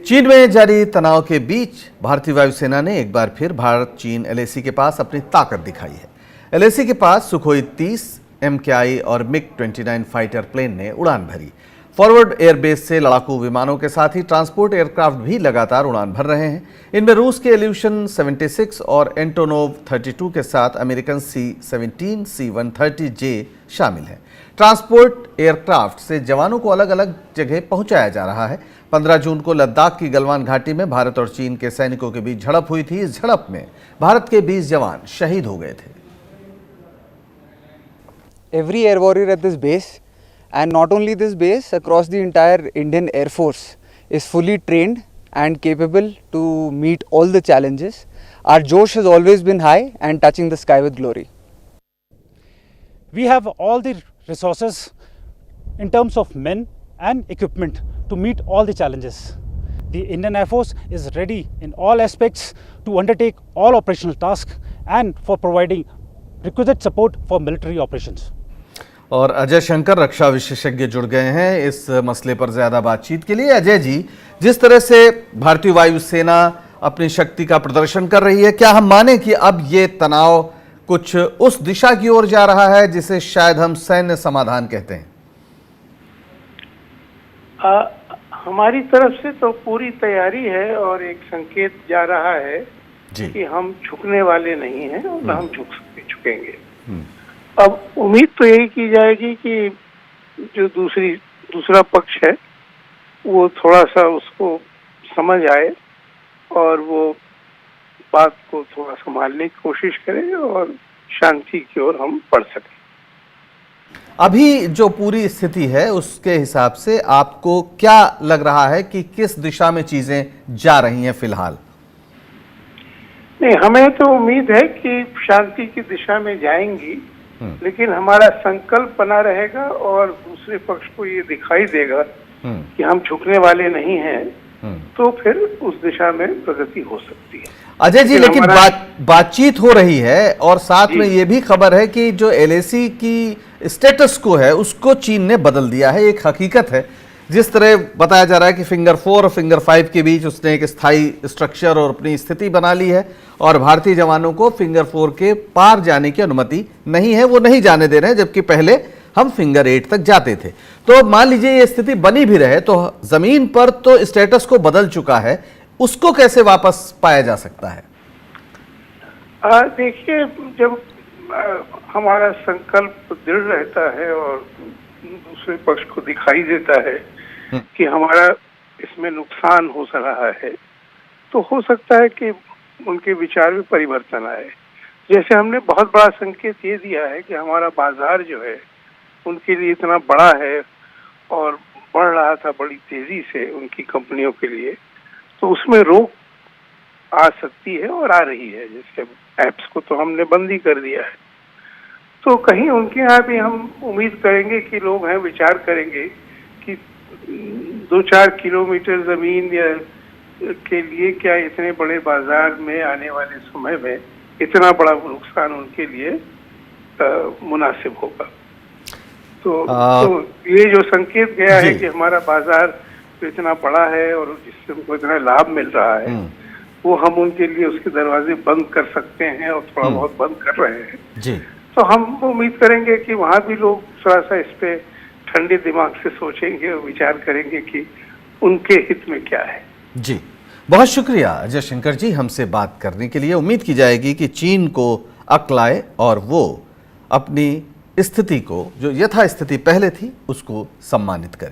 चीन में जारी तनाव के बीच भारतीय वायुसेना ने एक बार फिर भारत चीन एलएसी के पास अपनी ताकत दिखाई है। एलएसी के पास सुखोई 30, MKI और MiG-29 फाइटर प्लेन ने उड़ान भरी। फॉरवर्ड एयरबेस से लड़ाकू विमानों के साथ ही ट्रांसपोर्ट एयरक्राफ्ट भी लगातार उड़ान भर रहे हैं। इनमें रूस के इल्यूशन 76 और एंटोनोव 32 के साथ अमेरिकन C-17, C-130J शामिल हैं। ट्रांसपोर्ट एयरक्राफ्ट से जवानों को अलग अलग जगह पहुंचाया जा रहा है। 15 जून को लद्दाख की गलवान घाटी में भारत और चीन के सैनिकों के बीच झड़प हुई थी। इस झड़प में भारत के 20 जवान शहीद हो गए थे। Every air warrior at this base, and not only this base, across the entire Indian Air Force is fully trained and capable to meet all the challenges. Our Josh has always been high and touching the sky with glory. We have all the resources in terms of men and equipment to meet all the challenges. The Indian Air Force is ready in all aspects to undertake all operational tasks and for providing requisite support for military operations. और अजय शंकर रक्षा विशेषज्ञ जुड़ गए हैं इस मसले पर ज्यादा बातचीत के लिए। अजय जी, जिस तरह से भारतीय वायुसेना अपनी शक्ति का प्रदर्शन कर रही है, क्या हम माने कि अब ये तनाव कुछ उस दिशा की ओर जा रहा है जिसे शायद हम सैन्य समाधान कहते हैं? हमारी तरफ से तो पूरी तैयारी है और एक संकेत जा रहा है जी। कि हम झुकने वाले नहीं हैं और हम झुकेंगे। अब उम्मीद तो यही की जाएगी कि जो दूसरा पक्ष है वो थोड़ा सा उसको समझ आए और वो बात को थोड़ा संभालने की कोशिश करे और शांति की ओर हम बढ़ सकें। अभी जो पूरी स्थिति है उसके हिसाब से आपको क्या लग रहा है कि किस दिशा में चीजें जा रही हैं फिलहाल? नहीं, हमें तो उम्मीद है कि शांति की दिशा में जाएंगी, लेकिन हमारा संकल्प बना रहेगा और दूसरे पक्ष को ये दिखाई देगा कि हम झुकने वाले नहीं हैं, तो फिर उस दिशा में प्रगति हो सकती है। अजय जी, लेकिन बातचीत हो रही है और साथ में ये भी खबर है कि जो एलएसी की स्टेटस को है उसको चीन ने बदल दिया है। एक हकीकत है, जिस तरह बताया जा रहा है कि फिंगर 4 और फिंगर 5 के बीच उसने एक स्थायी स्ट्रक्चर और अपनी स्थिति बना ली है और भारतीय जवानों को फिंगर 4 के पार जाने की अनुमति नहीं है, वो नहीं जाने दे रहे हैं, जबकि पहले हम फिंगर 8 तक जाते थे। तो मान लीजिए ये स्थिति बनी भी रहे तो जमीन पर तो स्टेटस को बदल चुका है, उसको कैसे वापस पाया जा सकता है? देखिए, जब हमारा संकल्प दृढ़ रहता है और दूसरे पक्ष को दिखाई देता है कि हमारा इसमें नुकसान हो रहा है, तो हो सकता है कि उनके विचार में परिवर्तन आए। जैसे हमने बहुत बड़ा संकेत ये दिया है कि हमारा बाजार जो है उनके लिए इतना बड़ा है और बढ़ रहा था बड़ी तेजी से उनकी कंपनियों के लिए, तो उसमें रोक आ सकती है और आ रही है। जैसे ऐप्स को तो हमने बंद ही कर दिया है, तो कहीं उनके यहाँ भी हम उम्मीद करेंगे कि लोग हैं, विचार करेंगे कि 2-4 किलोमीटर जमीन या के लिए क्या इतने बड़े बाजार में आने वाले समय में इतना बड़ा नुकसान उनके लिए मुनासिब होगा। तो ये जो संकेत गया है कि हमारा बाजार तो इतना बड़ा है और जिससे उनको इतना लाभ मिल रहा है, वो हम उनके लिए उसके दरवाजे बंद कर सकते हैं और थोड़ा बहुत बंद कर रहे हैं जी। तो हम उम्मीद करेंगे कि वहाँ भी लोग थोड़ा सा इस पे ठंडे दिमाग से सोचेंगे और विचार करेंगे कि उनके हित में क्या है। जी, बहुत शुक्रिया अजय शंकर जी हमसे बात करने के लिए। उम्मीद की जाएगी कि चीन को अक्ल आए और वो अपनी स्थिति को, जो यथास्थिति पहले थी, उसको सम्मानित करे।